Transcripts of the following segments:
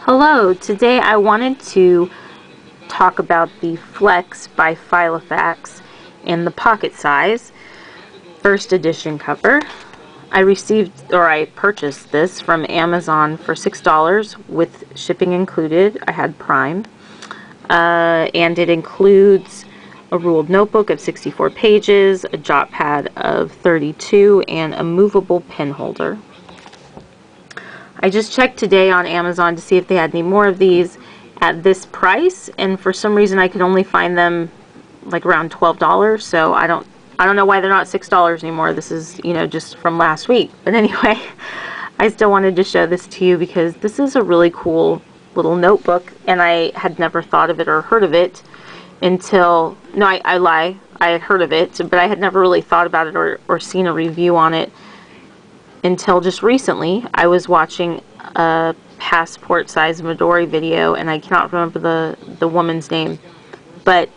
Hello, today I wanted to talk about the Flex by Filofax in the pocket size first edition cover. I purchased this from Amazon for $6 with shipping included. I had Prime. And it includes a ruled notebook of 64 pages, a jot pad of 32, and a movable pen holder. I just checked today on Amazon to see if they had any more of these at this price, and for some reason I could only find them like around $12, so I don't know why they're not $6 anymore. This is, just from last week. But anyway, I still wanted to show this to you because this is a really cool little notebook, and I had never thought of it or heard of it until, no, I lie. I had heard of it, but I had never really thought about it or seen a review on it until just recently. I was watching a passport size Midori video, and I cannot remember the woman's name, but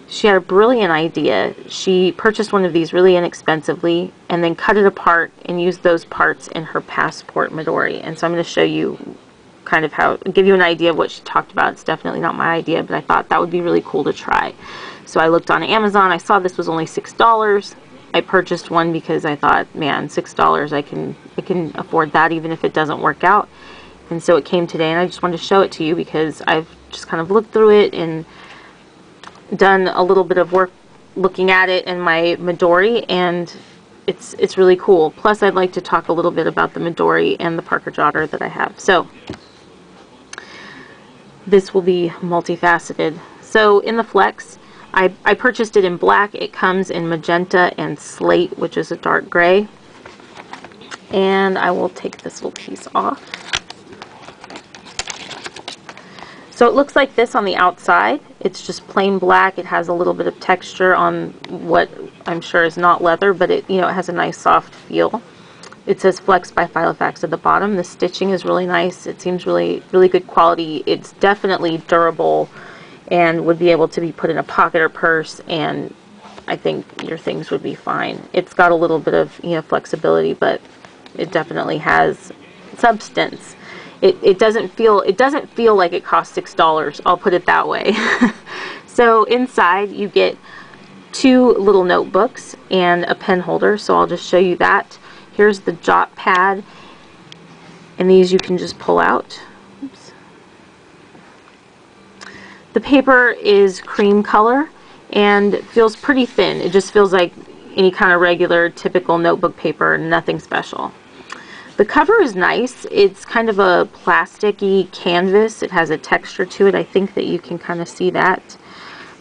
she had a brilliant idea. She purchased one of these really inexpensively and then cut it apart and used those parts in her passport Midori. And so I'm going to show you kind of give you an idea of what she talked about. It's definitely not my idea, but I thought that would be really cool to try. So I looked on Amazon. I saw this was only $6. I purchased one because I thought, man, $6, I can afford that even if it doesn't work out. And so it came today, and I just wanted to show it to you because I've just kind of looked through it and done a little bit of work looking at it in my Midori, and it's really cool. Plus, I'd like to talk a little bit about the Midori and the Parker Jotter that I have. So this will be multifaceted. So in the Flex, I purchased it in black. It comes in magenta and slate, which is a dark gray. And I will take this little piece off. So it looks like this on the outside. It's just plain black. It has a little bit of texture on what I'm sure is not leather, but it has a nice soft feel. It says Flex by Filofax at the bottom. The stitching is really nice. It seems really good quality. It's definitely durable and would be able to be put in a pocket or purse, and I think your things would be fine. It's got a little bit of flexibility, but it definitely has substance. It doesn't feel like it costs $6. I'll put it that way. So inside you get two little notebooks and a pen holder. So I'll just show you that. Here's the jot pad, and these you can just pull out. Oops. The paper is cream color and feels pretty thin. It just feels like any kind of regular, typical notebook paper, nothing special. The cover is nice. It's kind of a plasticky canvas. It has a texture to it. I think that you can kind of see that.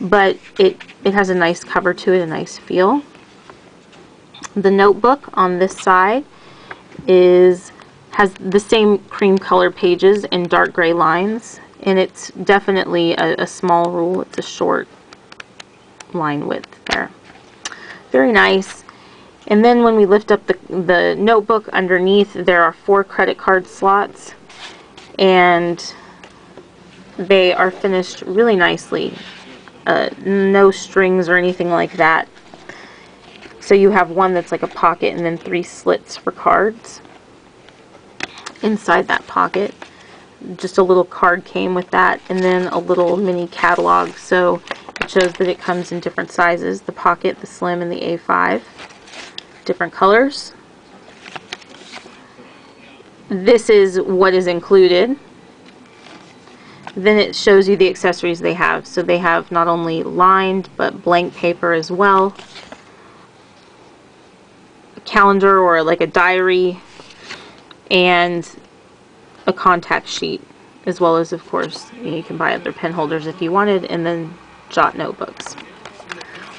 But it has a nice cover to it, a nice feel. The notebook on this side has the same cream color pages and dark gray lines. And it's definitely a small rule. It's a short line width there. Very nice. And then when we lift up the notebook underneath, there are 4 credit card slots, and they are finished really nicely. No strings or anything like that. So you have one that's like a pocket and then 3 slits for cards. Inside that pocket, just a little card came with that, and then a little mini catalog. So it shows that it comes in different sizes, the pocket, the slim, and the A5. Different colors. This is what is included. Then it shows you the accessories they have. So they have not only lined but blank paper as well, a calendar or like a diary, and a contact sheet, as well as, of course, you can buy other pen holders if you wanted, and then jot notebooks.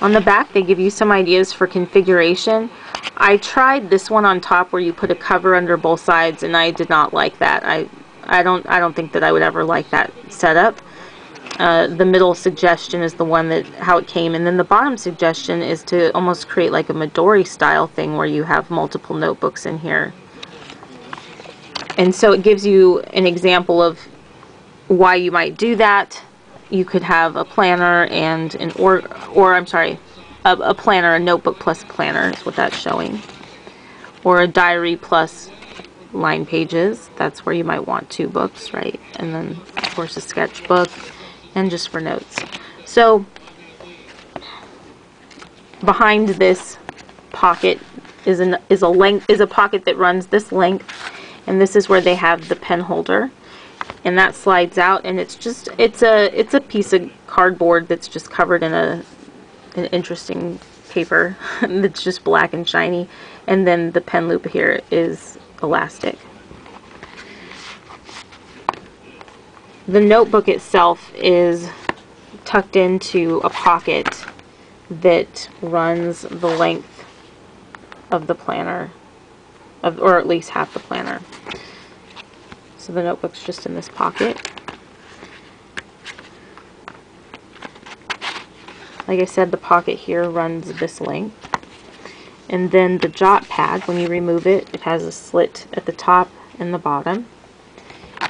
On the back, they give you some ideas for configuration. I tried this one on top where you put a cover under both sides, and I did not like that. I don't think that I would ever like that setup. The middle suggestion is the one how it came, and then the bottom suggestion is to almost create like a Midori style thing where you have multiple notebooks in here. And so it gives you an example of why you might do that. You could have a planner and a planner, a notebook plus a planner is what that's showing. Or a diary plus line pages. That's where you might want 2 books, right? And then, of course, a sketchbook, and just for notes. So, behind this pocket is a pocket that runs this length, and this is where they have the pen holder, and that slides out, and it's a piece of cardboard that's just covered in an interesting paper that's just black and shiny, and then the pen loop here is elastic. The notebook itself is tucked into a pocket that runs the length of the planner, or at least half the planner. So the notebook's just in this pocket. Like I said, the pocket here runs this length. And then the jot pad, when you remove it, it has a slit at the top and the bottom.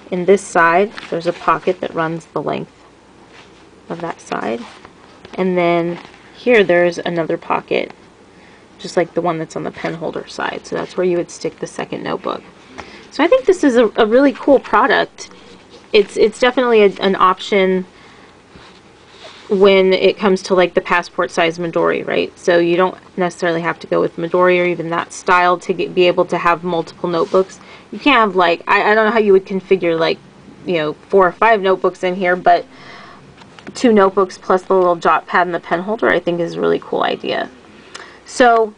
In this side, there's a pocket that runs the length of that side. And then here there's another pocket, just like the one that's on the pen holder side. So that's where you would stick the second notebook. So I think this is a really cool product. It's definitely an option when it comes to like the passport size Midori, right? So you don't necessarily have to go with Midori or even that style to be able to have multiple notebooks. You can't have like, I don't know how you would configure like, 4 or 5 notebooks in here, but 2 notebooks plus the little jot pad and the pen holder I think is a really cool idea. So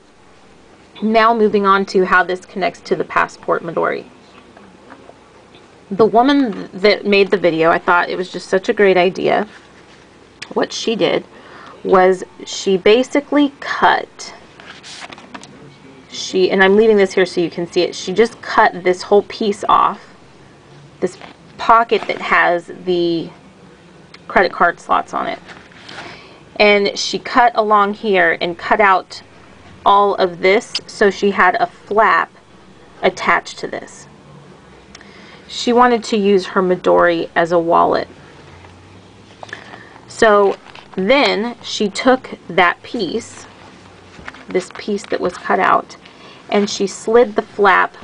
now moving on to how this connects to the passport Midori. The woman that made the video, I thought it was just such a great idea. What she did was she basically cut, and I'm leaving this here so you can see it, she just cut this whole piece off, this pocket that has the credit card slots on it. And she cut along here and cut out all of this, so she had a flap attached to this. She wanted to use her Midori as a wallet. So then she took that piece, this piece that was cut out, and she slid the flap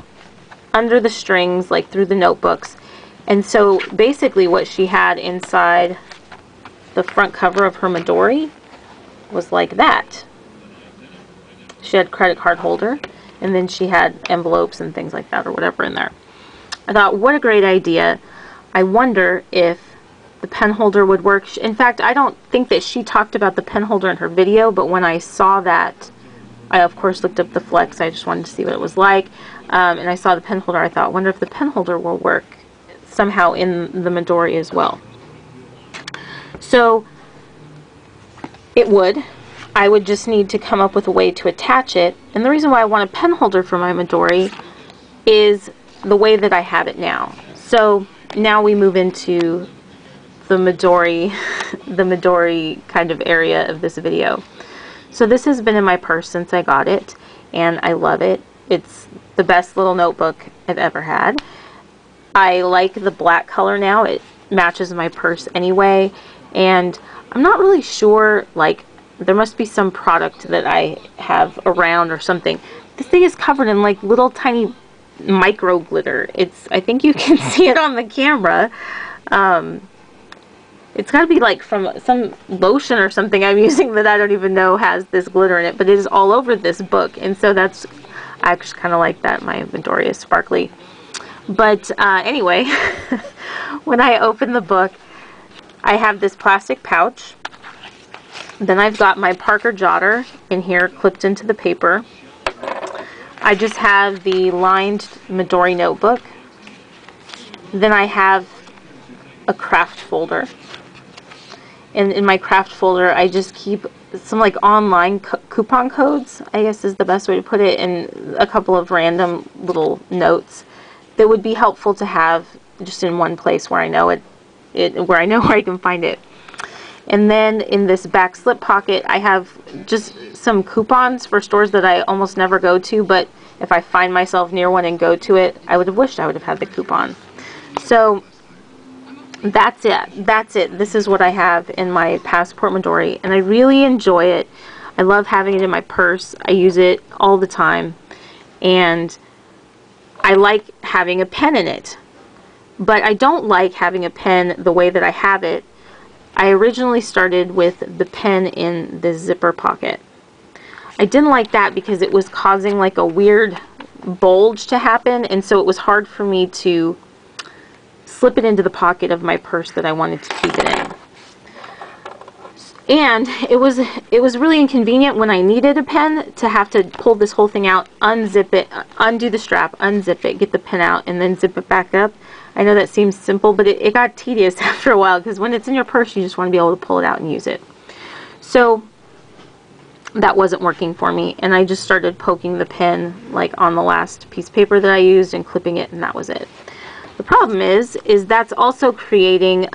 under the strings, like through the notebooks. And so basically what she had inside the front cover of her Midori was like that. She had credit card holder, and then she had envelopes and things like that, or whatever in there. I thought, what a great idea. I wonder if the pen holder would work. In fact, I don't think that she talked about the pen holder in her video, but when I saw that, I of course looked up the Flex. I just wanted to see what it was like. And I saw the pen holder. I thought, wonder if the pen holder will work somehow in the Midori as well. So it would. I would just need to come up with a way to attach it. And the reason why I want a pen holder for my Midori is the way that I have it now. So now we move into the Midori kind of area of this video. So this has been in my purse since I got it, and I love it. It's the best little notebook I've ever had. I like the black color now. It matches my purse anyway, and I'm not really sure, like, there must be some product that I have around or something. This thing is covered in like little tiny micro glitter. I think you can see it on the camera. It's got to be like from some lotion or something I'm using that I don't even know has this glitter in it, but it is all over this book, and so I actually kind of like that. My Midori is sparkly. But anyway, when I open the book, I have this plastic pouch. Then I've got my Parker Jotter in here clipped into the paper. I just have the lined Midori notebook. Then I have a craft folder. And in my craft folder, I just keep some like online coupon codes, I guess is the best way to put it, and a couple of random little notes that would be helpful to have just in one place where I know where I can find it. And then in this back slip pocket, I have just some coupons for stores that I almost never go to, but if I find myself near one and go to it, I would have wished I would have had the coupon. So that's it. That's it. This is what I have in my passport Midori, and I really enjoy it. I love having it in my purse. I use it all the time, and I like having a pen in it, but I don't like having a pen the way that I have it. I originally started with the pen in the zipper pocket. I didn't like that because it was causing like a weird bulge to happen, and so it was hard for me to slip it into the pocket of my purse that I wanted to keep it in. And it was really inconvenient when I needed a pen to have to pull this whole thing out, unzip it, undo the strap, unzip it, get the pen out, and then zip it back up. I know that seems simple, but it got tedious after a while, because when it's in your purse, you just want to be able to pull it out and use it. So that wasn't working for me, and I just started poking the pen like on the last piece of paper that I used and clipping it, and that was it. The problem is that's also creating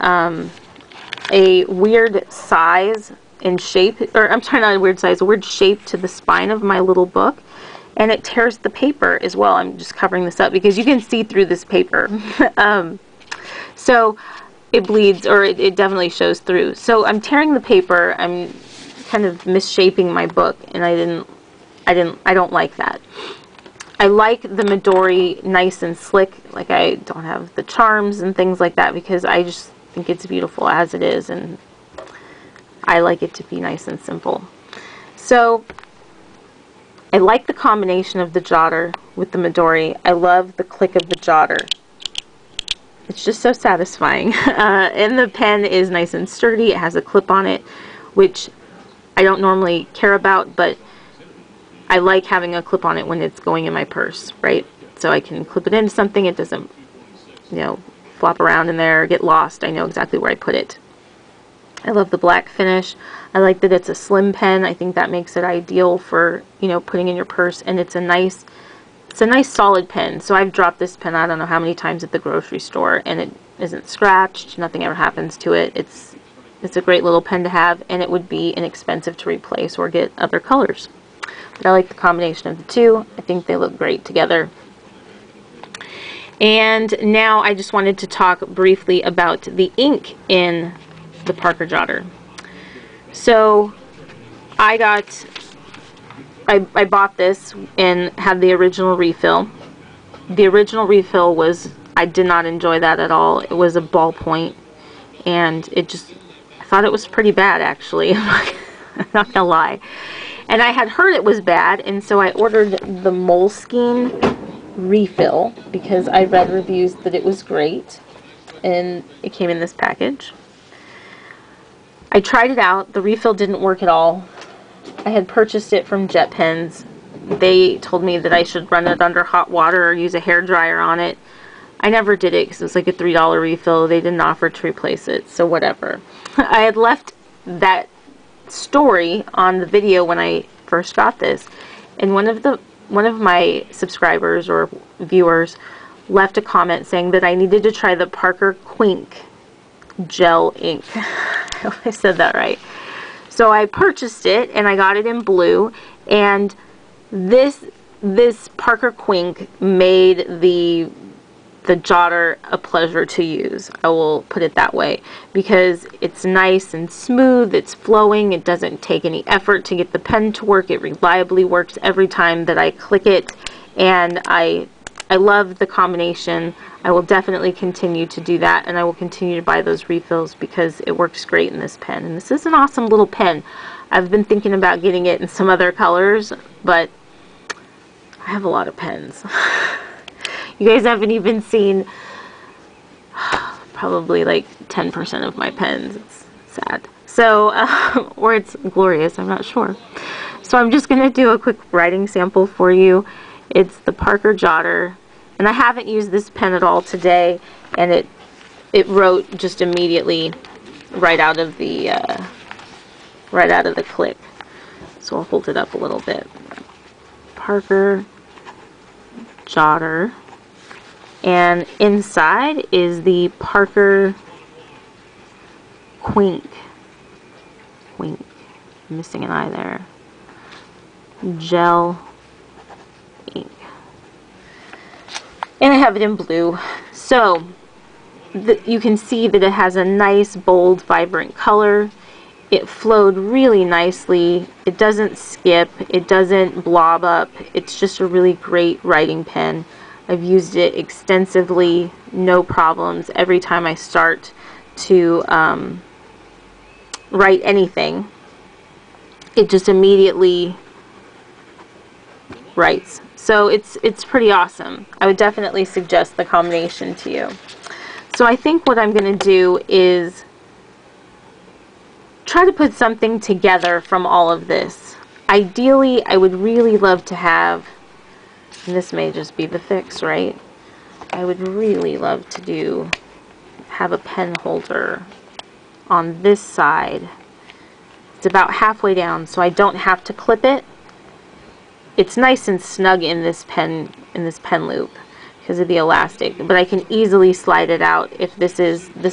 a weird size and shape, or I'm sorry, not a weird size, a weird shape to the spine of my little book, and it tears the paper as well. I'm just covering this up because you can see through this paper. So it bleeds, or it definitely shows through. So I'm tearing the paper, I'm kind of misshaping my book, and I don't like that. I like the Midori nice and slick, like I don't have the charms and things like that, because I just think it's beautiful as it is, and I like it to be nice and simple. So I like the combination of the Jotter with the Midori. I love the click of the Jotter. It's just so satisfying. And the pen is nice and sturdy. It has a clip on it, which I don't normally care about, but I like having a clip on it when it's going in my purse, right? So I can clip it into something. It doesn't, you know, flop around in there or get lost. I know exactly where I put it. I love the black finish. I like that it's a slim pen. I think that makes it ideal for, you know, putting in your purse, and it's a nice solid pen. So I've dropped this pen I don't know how many times at the grocery store, and it isn't scratched. Nothing ever happens to it. It's a great little pen to have, and it would be inexpensive to replace or get other colors. But I like the combination of the two. I think they look great together. And now I just wanted to talk briefly about the ink in the Parker Jotter. So I bought this and had the original refill. The original refill I did not enjoy that at all. It was a ballpoint, and I thought it was pretty bad, actually. I'm not gonna lie. And I had heard it was bad, and so I ordered the Moleskine refill because I read reviews that it was great, and it came in this package. I tried it out. The refill didn't work at all. I had purchased it from Jet Pens. They told me that I should run it under hot water or use a hairdryer on it. I never did it because it was like a $3 refill. They didn't offer to replace it, so whatever. I had left that story on the video when I first got this, and one of my subscribers or viewers left a comment saying that I needed to try the Parker Quink gel ink. I hope I said that right. So I purchased it, and I got it in blue, and this Parker Quink made the Jotter a pleasure to use. I will put it that way, because it's nice and smooth, it's flowing, it doesn't take any effort to get the pen to work, it reliably works every time that I click it, and I love the combination. I will definitely continue to do that, and I will continue to buy those refills because it works great in this pen. And this is an awesome little pen. I've been thinking about getting it in some other colors, but I have a lot of pens. You guys haven't even seen probably like 10% of my pens. It's sad. So, or it's glorious, I'm not sure. So I'm just going to do a quick writing sample for you. It's the Parker Jotter, and I haven't used this pen at all today, and it wrote just immediately right out of the clip. So I'll hold it up a little bit. Parker Jotter, and inside is the Parker Quink. I'm missing an eye there. Gel ink. And I have it in blue. So you can see that it has a nice, bold, vibrant color. It flowed really nicely. It doesn't skip. It doesn't blob up. It's just a really great writing pen. I've used it extensively, no problems. Every time I start to write anything, it just immediately writes. So it's pretty awesome. I would definitely suggest the combination to you. So I think what I'm going to do is try to put something together from all of this. Ideally, I would really love to have, and this may just be the fix, right? I would really love to have a pen holder on this side. It's about halfway down, so I don't have to clip it. It's nice and snug in this pen loop because of the elastic, but I can easily slide it out if this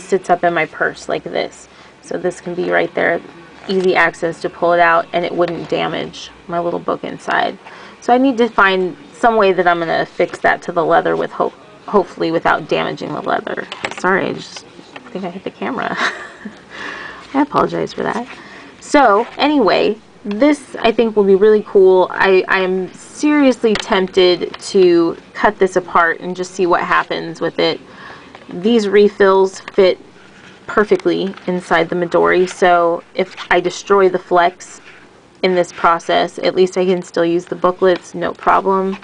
sits up in my purse like this. So this can be right there, easy access to pull it out, and it wouldn't damage my little book inside. So I need to find some way that I'm going to fix that to the leather with hopefully without damaging the leather. Sorry, I think I hit the camera. I apologize for that. So anyway, this I think will be really cool. I am seriously tempted to cut this apart and just see what happens with it. These refills fit perfectly inside the Midori, so if I destroy the flex in this process, at least I can still use the booklets, no problem.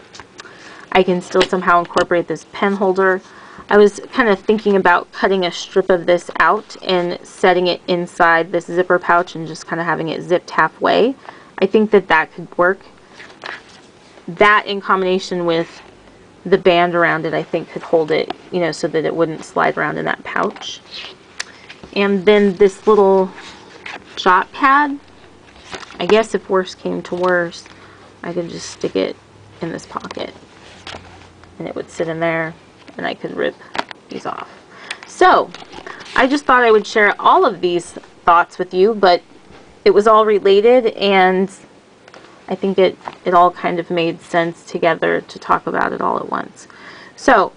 I can still somehow incorporate this pen holder. I was kind of thinking about cutting a strip of this out and setting it inside this zipper pouch and just kind of having it zipped halfway. I think that could work. That in combination with the band around it, I think could hold it, you know, so that it wouldn't slide around in that pouch. And then this little jot pad, I guess if worse came to worse, I could just stick it in this pocket and it would sit in there and I could rip these off. So I just thought I would share all of these thoughts with you, but it was all related and I think it all kind of made sense together to talk about it all at once. So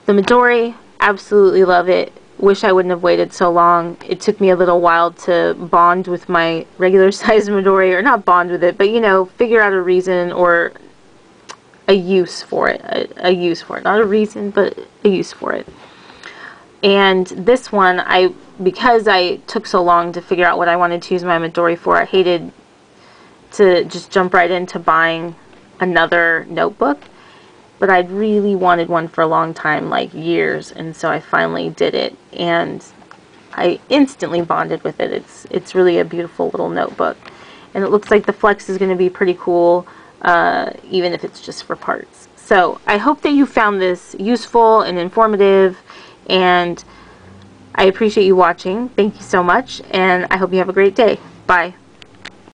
the Midori, absolutely love it. Wish I wouldn't have waited so long. It took me a little while to bond with my regular size Midori, or not bond with it, but you know, figure out a reason or a use for it. A use for it. Not a reason, but a use for it. And this one, because I took so long to figure out what I wanted to use my Midori for, I hated to just jump right into buying another notebook. But I'd really wanted one for a long time, like years, and so I finally did it, and I instantly bonded with it. It's really a beautiful little notebook, and it looks like the flex is going to be pretty cool, even if it's just for parts. So I hope that you found this useful and informative, and I appreciate you watching. Thank you so much, and I hope you have a great day. Bye.